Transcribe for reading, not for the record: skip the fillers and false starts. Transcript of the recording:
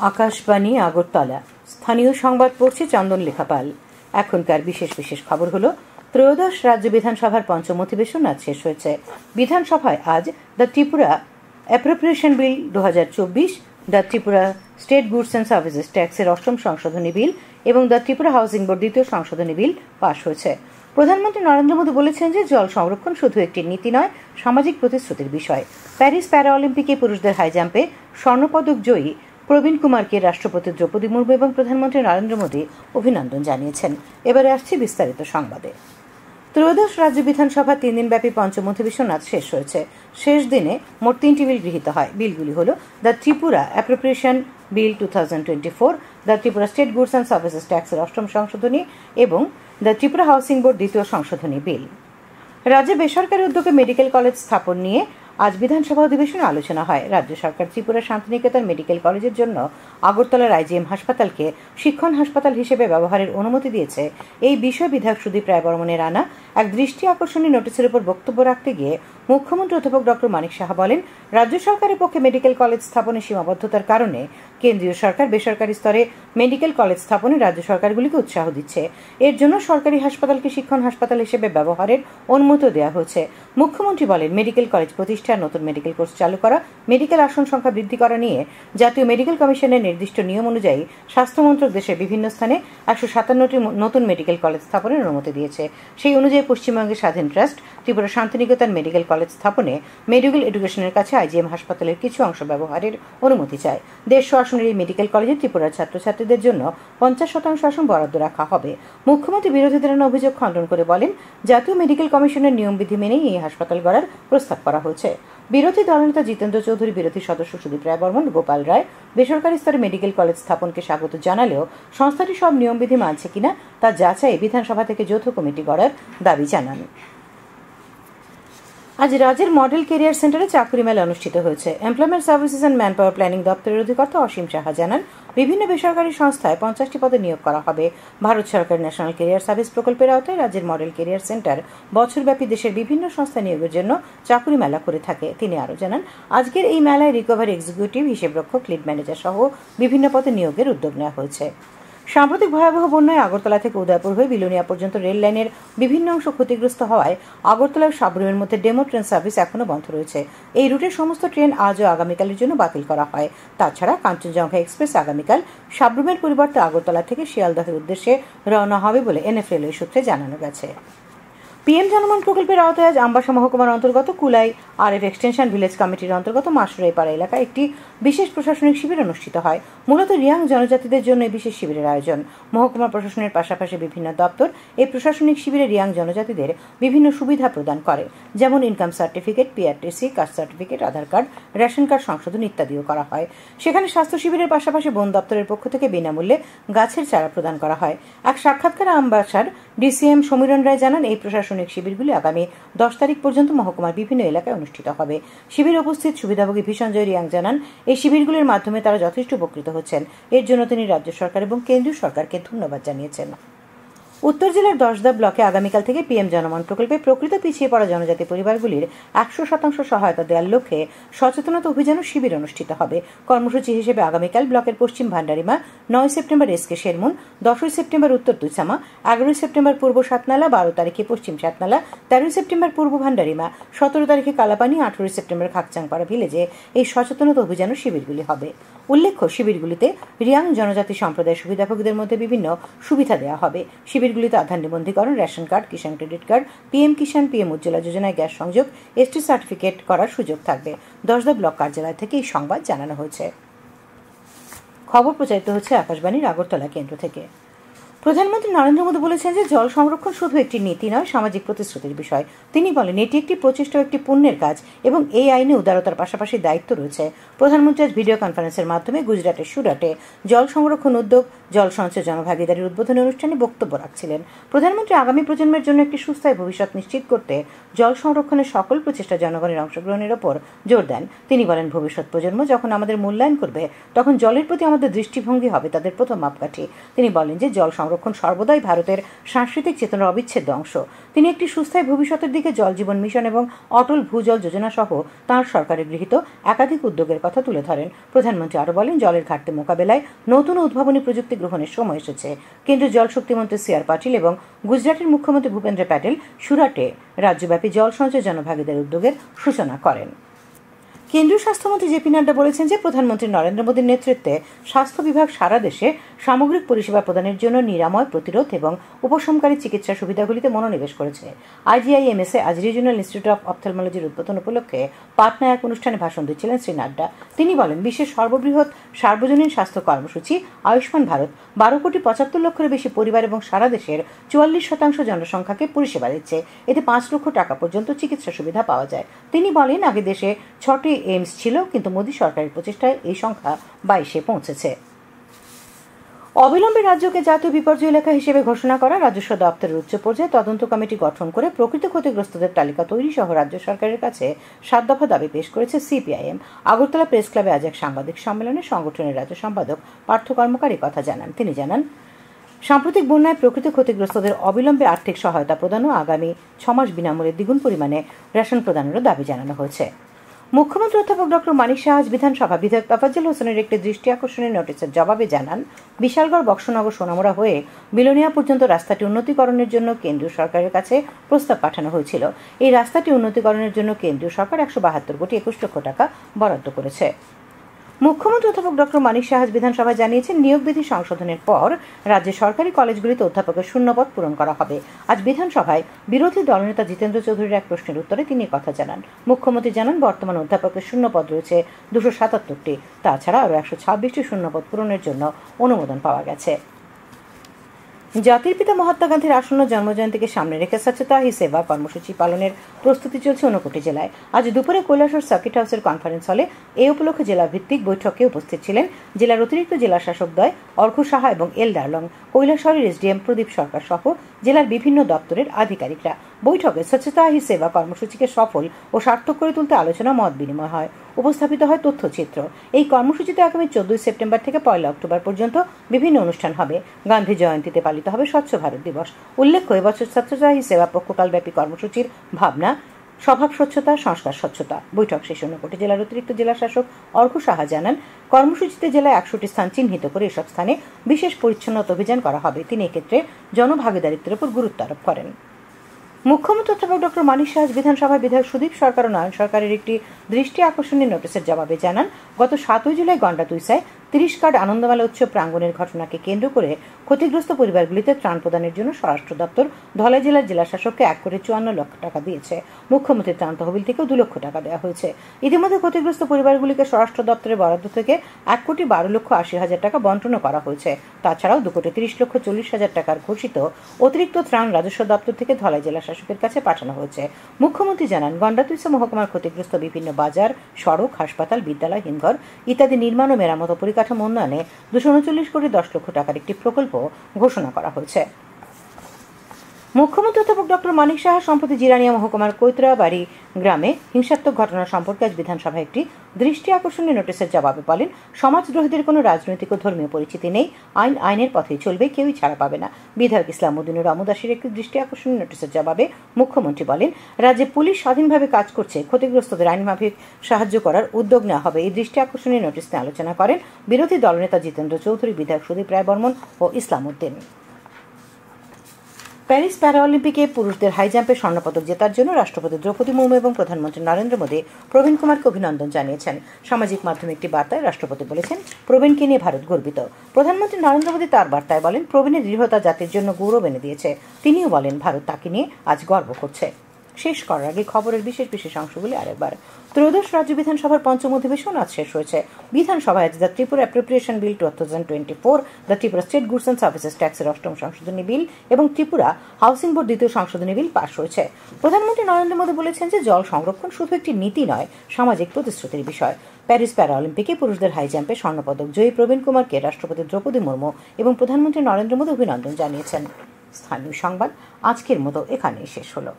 আকাশবাণী আগরতলা। স্থানীয় সংবাদ পড়ছে চন্দন লেখাপাল। এখনকার বিশেষ বিশেষ খবর হলো, ত্রয়োদশ রাজ্য বিধানসভার পঞ্চম অধিবেশন আজ শেষ হয়েছে। বিধানসভায় আজ the Tripura appropriation bill 2024, the Tripura state goods and services ট্যাক্সের অষ্টম সংশোধনী বিল এবং দ্য ত্রিপুরা হাউসিং বোর্ড দ্বিতীয় সংশোধনী বিল পাশ হয়েছে। প্রধানমন্ত্রী নরেন্দ্র মোদী বলেছেন যে জল সংরক্ষণ শুধু একটি নীতি নয়, সামাজিক প্রতিশ্রুতির বিষয়। প্যারিস প্যারা অলিম্পিকে পুরুষদের হাই জাম্পে স্বর্ণপদক জয়ী প্রবীণ কুমারকে রাষ্ট্রপতি দ্রৌপদী মুর্মু এবং প্রধানমন্ত্রী নরেন্দ্র মোদী অভিনন্দন জানিয়েছেন। এবারে আসছে বিস্তারিত সংবাদে। ত্রয়োদশ রাজ্য বিধানসভা 3 দিনব্যাপী পঞ্চম অধিবেশন আজ শেষ হয়েছে। শেষ দিনে মোট 3টি বিল গৃহীত হয়। বিলগুলি হল the Tripura appropriation bill 2024, the Tripura state goods and services ট্যাক্সের অষ্টম সংশোধনী এবং দ্য ত্রিপুরা হাউসিং বোর্ড দ্বিতীয় সংশোধনী বিল। রাজ্যে বেসরকারি উদ্যোগে মেডিকেল কলেজ স্থাপন নিয়ে আজ বিধানসভা অধিবেশনে আলোচনা হয়। রাজ্য সরকার ত্রিপুরা শান্তিনিকেতন মেডিকেল কলেজের জন্য আগরতলার আইজিএম হাসপাতালকে শিক্ষণ হাসপাতাল হিসেবে ব্যবহারের অনুমতি দিয়েছে। এই বিষয়ে বিধায়ক সুদীপ রায় বর্মনের আনা এক দৃষ্টি আকর্ষণীয় নোটিশের উপর বক্তব্য রাখতে গিয়ে মুখ্যমন্ত্রী অধ্যাপক ডক্টর মানিক সাহা বলেন, রাজ্য সরকারের পক্ষে মেডিকেল কলেজ স্থাপনের সীমাবদ্ধতার কারণে কেন্দ্রীয় সরকার বেসরকারি স্তরে মেডিকেল কলেজ স্থাপনে রাজ্য সরকারগুলিকে উৎসাহ দিচ্ছে। এর জন্য সরকারি হাসপাতালকে শিক্ষণ হাসপাতাল হিসেবে ব্যবহারের অনুমতি দেওয়া হয়েছে। মুখ্যমন্ত্রী বলেন, মেডিকেল কলেজ প্রতিষ্ঠা, নতুন মেডিকেল কোর্স চালু করা, মেডিকেল আসন সংখ্যা বৃদ্ধি করা নিয়ে জাতীয় মেডিকেল কমিশনের নির্দিষ্ট নিয়ম অনুযায়ী স্বাস্থ্য মন্ত্রক দেশের বিভিন্ন স্থানে 157টি নতুন মেডিকেল কলেজ স্থাপনের অনুমতি দিয়েছে। সেই অনুযায়ী পশ্চিমবঙ্গের স্বাধীন trust Tripura Santiniketan medical college স্থাপনে মেডিকেল এডুকেশনের কাছে আইজিএম হাসপাতালের কিছু অংশ ব্যবহারের অনুমতি চায়। 150 আসনের এই মেডিকেল কলেজে ত্রিপুরার ছাত্রছাত্রীদের জন্য 50% আসন বরাদ্দ রাখা হবে। মুখ্যমন্ত্রী বিরোধীদের আনা অভিযোগ খণ্ডন করে বলেন, জাতীয় মেডিকেল কমিশনের নিয়মবিধি মেনেই এই হাসপাতাল গড়ার প্রস্তাব করা হয়েছে। বিরোধী দলনেতা জিতেন্দ্র চৌধুরী, বিরোধী সদস্য সুদীপ রায় বর্মন, গোপাল রায় বেসরকারি স্তরে মেডিকেল কলেজ স্থাপনকে স্বাগত জানালেও সংস্থাটি সব নিয়মবিধি মানছে কিনা তা যাচাই বিধানসভা থেকে যৌথ কমিটি গড়ার দাবি জানান। আজ রাজ্যের মডেল কেরিয়ার সেন্টারে চাকরি মেলা অনুষ্ঠিত হয়েছে। Employment services and man power planning দপ্তরের অধিকর্তা অসীম সাহা জানান, বিভিন্ন বেসরকারি সংস্থায় 50টি পদে নিয়োগ করা হবে। ভারত সরকার ন্যাশনাল কেরিয়ার সার্ভিস প্রকল্পের আওতায় রাজ্যের মডেল কেরিয়ার সেন্টার বছরব্যাপী দেশের বিভিন্ন সংস্থা নিয়োগের জন্য চাকরি মেলা করে থাকে। তিনি আরও জানান, আজকের এই মেলায় রিকভারি এক্সিকিউটিভ, হিসেবরক্ষক, লিড ম্যানেজার সহ বিভিন্ন পদে নিয়োগের উদ্যোগ নেওয়া হয়েছে। সাম্প্রতিক ভয়াবহ বন্যায় আগরতলা থেকে উদয়পুর হয়ে বিলোনিয়া পর্যন্ত রেল লাইনের বিভিন্ন অংশ ক্ষতিগ্রস্ত হওয়ায় আগরতলা ও সাবরুমের মধ্যে ডেমো ট্রেন সার্ভিস এখনও বন্ধ রয়েছে। এই রুটের সমস্ত ট্রেন আজ ও আগামীকালের জন্য বাতিল করা হয়। তাছাড়া কাঞ্চনজঙ্ঘা এক্সপ্রেস আগামীকাল সাবরুমের পরিবর্তে আগরতলা থেকে শিয়ালদহের উদ্দেশ্যে রওনা হবে বলে এনএফএল সূত্রে জানানো গেছে। পিএম জনমন প্রকল্পের আওতায় আজ আমবাসা মহকুমার অন্তর্গত কুলাই আরএফ এক্সটেনশন ভিলেজ কমিটির অন্তর্গত মাসুরাইপাড়া এলাকায় একটি বিশেষ প্রশাসনিক শিবির অনুষ্ঠিত হয়। মূলত রিয়াং জনজাতিদের জন্য এই বিশেষ শিবিরের আয়োজন। মহকুমা প্রশাসনের পাশাপাশি বিভিন্ন দপ্তর এই প্রশাসনিক শিবিরে রিয়াং জনজাতিদের বিভিন্ন সুবিধা প্রদান করে, যেমন income certificate, PRTC, caste certificate, Aadhaar card, ration card সংশোধন ইত্যাদিও করা হয়। সেখানে স্বাস্থ্য শিবিরের পাশাপাশি বন দপ্তরের পক্ষ থেকে বিনামূল্যে গাছের চারা প্রদান করা হয়। এক সাক্ষাৎকারে আমবাসার ডিসিএম সমীরণ রায় জানান, এই প্রশাসনিক শিবিরগুলি আগামী 10 তারিখ পর্যন্ত মহকুমার বিভিন্ন এলাকায় অনুষ্ঠিত হবে। শিবিরে উপস্থিত সুবিধাভোগী ভীষণজয় রিয়াং জানান, এই শিবিরগুলির মাধ্যমে তারা যথেষ্ট উপকৃত হচ্ছেন। এর জন্য তিনি রাজ্য সরকার এবং কেন্দ্রীয় সরকারকে ধন্যবাদ জানিয়েছেন। উত্তর জেলার 10দা ব্লকে আগামীকাল থেকে পিএম জনমন প্রকল্পে প্রকৃত পিছিয়ে পড়া জনজাতি পরিবারগুলির 100% সহায়তা দেওয়ার লক্ষ্যে সচেতনতা অভিযান ও শিবির অনুষ্ঠিত হবে। কর্মসূচি হিসেবে আগামীকাল ব্লকের পশ্চিম ভান্ডারিমা, 9 সেপ্টেম্বর এসকে শেরমুন, 10 সেপ্টেম্বর উত্তর তুইসামা, 11 সেপ্টেম্বর পূর্ব সাতনালা, 12 তারিখে পশ্চিম সাতনালা, 13 সেপ্টেম্বর পূর্ব ভান্ডারিমা, 17 তারিখে কালাপানি, 18 সেপ্টেম্বর খাকচাংপাড়া ভিলেজে এই সচেতনতা অভিযান ও শিবিরগুলি হবে। উল্লেখ্য, শিবিরগুলিতে রিয়াং জনজাতি সম্প্রদায়ের সুবিধাভোগীদের মধ্যে বিভিন্ন সুবিধা দেওয়া হবে। শিবিরগুলিতে আধার নিবন্ধীকরণ, রেশন কার্ড, কিষাণ ক্রেডিট কার্ড, পিএম কিষাণ, পিএম উজ্জ্বলা যোজনায় গ্যাস সংযোগ, এসটি সার্টিফিকেট করার সুযোগ থাকবে। 10দা ব্লক কার্যালয় থেকে এই সংবাদ জানানো হয়েছে। খবর প্রচারিত হচ্ছে আকাশবাণীর আগরতলা কেন্দ্র থেকে। প্রধানমন্ত্রী নরেন্দ্র মোদী বলেছেন যে জল সংরক্ষণ শুধু একটি নীতি নয়, সামাজিক প্রতিশ্রুতির বিষয়। তিনি বলেন, এটি একটি প্রচেষ্টা ও একটি পুণ্যের কাজ এবং এই আইনে উদারতার পাশাপাশি দায়িত্ব রয়েছে। প্রধানমন্ত্রী আজ ভিডিও কনফারেন্সের মাধ্যমে গুজরাটের সুরাটে জল সংরক্ষণ উদ্যোগ, জল সঞ্চয় জনভাগিদারির উদ্বোধনী অনুষ্ঠানে বক্তব্য রাখছিলেন। প্রধানমন্ত্রী আগামী প্রজন্মের জন্য একটি সুস্থায়ী ভবিষ্যৎ নিশ্চিত করতে জল সংরক্ষণের সকল প্রচেষ্টা জনগণের অংশগ্রহণের ওপর জোর দেন। তিনি বলেন, ভবিষ্যৎ প্রজন্ম যখন আমাদের মূল্যায়ন করবে তখন জলের প্রতি আমাদের দৃষ্টিভঙ্গি হবে তাদের প্রথম মাপকাঠি। তিনি বলেন যে জল সংরক্ষণ সংরক্ষণ সর্বদাই ভারতের সাংস্কৃতিক চেতনার অবিচ্ছেদ্য অংশ। তিনি একটি সুস্থায়ী ভবিষ্যতের দিকে জল জীবন মিশন এবং অটল ভূজল যোজনা সহ তাঁর সরকারের গৃহীত একাধিক উদ্যোগের কথা তুলে ধরেন। প্রধানমন্ত্রী আরও বলেন, জলের ঘাটতি মোকাবেলায় নতুন উদ্ভাবনী প্রযুক্তি গ্রহণের সময় এসেছে। কেন্দ্রীয় জলশক্তিমন্ত্রী সি.আর. পাটিল এবং গুজরাটের মুখ্যমন্ত্রী ভূপেন্দ্র প্যাটেল সুরাটে রাজ্যব্যাপী জল সঞ্চয় জনভাগিদারি উদ্যোগের সূচনা করেন। কেন্দ্রীয় স্বাস্থ্যমন্ত্রী জে পি নাড্ডা বলেছেন যে প্রধানমন্ত্রী নরেন্দ্র মোদীর নেতৃত্বে স্বাস্থ্য বিভাগ সারা দেশে সামগ্রিক পরিষেবা প্রদানের জন্য নিরাময়, প্রতিরোধ এবং উপশমকারী চিকিৎসা সুবিধাগুলিতে মনোনিবেশ করেছে। আইজিআইএমএস এ আজ রিজিওনাল ইনস্টিটিউট অব অপথলমোলজির উদ্বোধন উপলক্ষে পাটনায় এক অনুষ্ঠানে ভাষণ দিচ্ছিলেন শ্রী নাড্ডা। তিনি বলেন, বিশ্বের সর্ববৃহৎ সার্বজনীন স্বাস্থ্য কর্মসূচি আয়ুষ্মান ভারত 12,75,00,000-এর বেশি পরিবার এবং সারা দেশের 44% জনসংখ্যাকে পরিষেবা দিচ্ছে। এতে 5 লক্ষ টাকা পর্যন্ত চিকিৎসা সুবিধা পাওয়া যায়। তিনি বলেন, আগে দেশে 6টি এইমস ছিল, কিন্তু মোদী সরকারের প্রচেষ্টায় এই সংখ্যা 22-এ পৌঁছেছে। অবিলম্বে রাজ্যকে জাতীয় বিপর্যয় এলাকা হিসেবে ঘোষণা করা রাজস্ব দপ্তরের উচ্চ পর্যায়ে তদন্ত কমিটি গঠন করে প্রকৃত ক্ষতিগ্রস্তদের তালিকা তৈরি সহ রাজ্য সরকারের কাছে 7 দফা দাবি পেশ করেছে সিপিআইএম। আগরতলা প্রেস ক্লাবে আজ এক সাংবাদিক সম্মেলনে সংগঠনের রাজ্য সম্পাদক পার্থ কর্মকার কথা জানান। তিনি জানান, সাম্প্রতিক বন্যায় প্রকৃত ক্ষতিগ্রস্তদের অবিলম্বে আর্থিক সহায়তা প্রদান ও আগামী 6 মাস বিনামূল্যে দ্বিগুণ পরিমাণে রেশন প্রদানেরও দাবি জানানো হয়েছে। মুখ্যমন্ত্রী অধ্যাপক ডক্টর মানিক সাহা আজ বিধানসভা বিধায়ক তোফাজ্জল হোসেনের একটি দৃষ্টি আকর্ষণীয় নোটিশের জবাবে জানান, বিশালগড়, বক্সনগর, সোনামুড়া হয়ে বিলোনিয়া পর্যন্ত রাস্তাটি উন্নতিকরণের জন্য কেন্দ্রীয় সরকারের কাছে প্রস্তাব পাঠানো হয়েছিল। এই রাস্তাটি উন্নতিকরণের জন্য কেন্দ্রীয় সরকার 172,21,00,000 টাকা বরাদ্দ করেছে। মুখ্যমন্ত্রী অধ্যাপক ডক্টর মানিক সাহা বিধানসভায় জানিয়েছেন, নিয়োগ বিধি সংশোধনের পর রাজ্যের সরকারি কলেজগুলিতে অধ্যাপকের শূন্যপদ পূরণ করা হবে। আজ বিধানসভায় বিরোধী দলনেতা জিতেন্দ্র চৌধুরীর এক প্রশ্নের উত্তরে তিনি কথা জানান। মুখ্যমন্ত্রী জানান, বর্তমান অধ্যাপকের শূন্যপদ রয়েছে 277টি। তাছাড়া আরও 126টি শূন্যপদ পূরণের জন্য অনুমোদন পাওয়া গেছে। জাতির পিতা মহাত্মা গান্ধীর আসন্ন জন্মজয়ন্তীকে সামনে রেখে স্বচ্ছতা হি সেবা কর্মসূচি পালনের প্রস্তুতি চলছে 59 জেলায়। আজ দুপুরে কৈলাসহর সার্কিট হাউসের কনফারেন্স হলে এই উপলক্ষে জেলা ভিত্তিক বৈঠকে উপস্থিত ছিলেন জেলার অতিরিক্ত জেলা শাসকদ্বয় অর্ঘ সাহা এবং এল ডার্লং, কৈলাসহরের এসডিএম প্রদীপ সরকার সহ জেলার বিভিন্ন দপ্তরের আধিকারিকরা। বৈঠকে স্বচ্ছতা হি সেবা কর্মসূচিকে সফল ও সার্থক করে তুলতে আলোচনা, মত বিনিময় হয়। উপস্থাপিত হয় তথ্যচিত্র। এই কর্মসূচিতে আগামী 14 সেপ্টেম্বর থেকে 1 অক্টোবর পর্যন্ত বিভিন্ন অনুষ্ঠান হবে। গান্ধী জয়ন্তীতে পালিত হবে স্বচ্ছ ভারত দিবস। উল্লেখ্য, এবছর স্বচ্ছতা হি সেবা পক্ষকালব্যাপী কর্মসূচির ভাবনা স্বভাব স্বচ্ছতা, সংস্কার স্বচ্ছতা। বৈঠক শেষে 59 জেলার অতিরিক্ত জেলা শাসক অর্ঘ সাহা জানান, কর্মসূচিতে জেলায় 100টি স্থান চিহ্নিত করে এসব স্থানে বিশেষ পরিচ্ছন্নতা অভিযান করা হবে। তিনি এক্ষেত্রে জনভাগিদারিত্বের উপর গুরুত্ব আরোপ করেন। মুখ্যমন্ত্রী অধ্যাপক ডক্টর মানিক সাহা বিধানসভায় বিধায়ক সুদীপ সরকার ও নয়ন সরকারের একটি দৃষ্টি আকর্ষণীয় নোটিশের জবাবে জানান, গত 7 জুলাই গন্ডাতুইসায় 30 কার্ড আনন্দমেলা উৎসব প্রাঙ্গণের ঘটনাকে কেন্দ্র করে ক্ষতিগ্রস্ত পরিবারগুলিতে ত্রাণ প্রদানের জন্য স্বরাষ্ট্র দপ্তর ধলাই জেলার জেলা শাসককে 1,54 লক্ষ টাকা দিয়েছে। মুখ্যমন্ত্রীর ত্রাণ তহবিল থেকেও 2 লক্ষ টাকা দেওয়া হয়েছে। ইতিমধ্যে ক্ষতিগ্রস্ত পরিবারগুলিকে স্বরাষ্ট্র দপ্তরের বরাদ্দ থেকে 1,12,80,000 টাকা বন্টন করা হয়েছে। তাছাড়াও 2,30,40,000 টাকার ঘোষিত অতিরিক্ত ত্রাণ রাজস্ব দপ্তর থেকে ধলাই জেলা শাসকের কাছে পাঠানো হয়েছে। মুখ্যমন্ত্রী জানান, গন্ডাতুইসা মহকুমার ক্ষতিগ্রস্ত বিভিন্ন বাজার, সড়ক, হাসপাতাল, বিদ্যালয়, হিমঘর ইত্যাদি নির্মাণ ও মেরামত পরিকাঠামো উন্নয়নে 239,10,00,000 টাকার একটি প্রকল্প ঘোষণা করা হয়েছে। মুখ্যমন্ত্রী অধ্যাপক ডক্টর মানিক সাহা সম্প্রতি জিরানিয়া মহকুমার কৈতরাবাড়ি গ্রামে হিংসাত্মক ঘটনা সম্পর্কে আজ বিধানসভায় একটি দৃষ্টি আকর্ষণীয় নোটিশের জবাবে বলেন, সমাজদ্রোহীদের কোনো রাজনৈতিক ও ধর্মীয় পরিচিতি নেই। আইন আইনের পথেই চলবে, কেউই ছাড়া পাবে না। বিধায়ক ইসলামউদ্দিনুর রমদাসের একটি দৃষ্টি আকর্ষণীয় নোটিশের জবাবে মুখ্যমন্ত্রী বলেন, রাজ্যে পুলিশ স্বাধীনভাবে কাজ করছে, ক্ষতিগ্রস্তদের আইনমাফিক সাহায্য করার উদ্যোগ নেওয়া হবে। এই দৃষ্টি আকর্ষণীয় নোটিশ নিয়ে আলোচনা করেন বিরোধী দলনেতা জিতেন্দ্র চৌধুরী, বিধায়ক সুদীপ রায় বর্মন ও ইসলামউদ্দিন। প্যারিস প্যারাঅলিম্পিকে পুরুষদের হাই জাম্পে স্বর্ণপদক জেতার জন্য রাষ্ট্রপতি দ্রৌপদী মুর্মু এবং প্রধানমন্ত্রী নরেন্দ্র মোদী প্রবীণ কুমারকে অভিনন্দন জানিয়েছেন। সামাজিক মাধ্যমে একটি বার্তায় রাষ্ট্রপতি বলেছেন, প্রবীণকে নিয়ে ভারত গর্বিত। প্রধানমন্ত্রী নরেন্দ্র মোদী তার বার্তায় বলেন, প্রবীণের দৃঢ়তা জাতির জন্য গৌরব এনে দিয়েছে। তিনিও বলেন, ভারত তাকে নিয়ে আজ গর্ব করছে। শেষ করার আগে খবরের বিশেষ বিশেষ অংশগুলি আরেকবার। ত্রয়োদশ রাজ্য বিধানসভার পঞ্চম অধিবেশন আজ শেষ হয়েছে। বিধানসভায় আজ the Tripura appropriation bill 2024, the Tripura state goods and services ট্যাক্সের 8ম সংশোধনী বিল এবং ত্রিপুরা হাউসিং বোর্ড 2য় সংশোধনী বিল পাশ হয়েছে। প্রধানমন্ত্রী নরেন্দ্র মোদী বলেছেন যে জল সংরক্ষণ শুধু একটি নীতি নয়, সামাজিক প্রতিশ্রুতির বিষয়। প্যারিস প্যারাঅলিম্পিকে পুরুষদের হাই জাম্পে স্বর্ণপদক জয়ী প্রবীণ কুমারকে রাষ্ট্রপতি দ্রৌপদী মুর্মু এবং প্রধানমন্ত্রী নরেন্দ্র মোদী অভিনন্দন জানিয়েছেন। স্থানীয় সংবাদ আজকের মতো এখানেই শেষ হলো।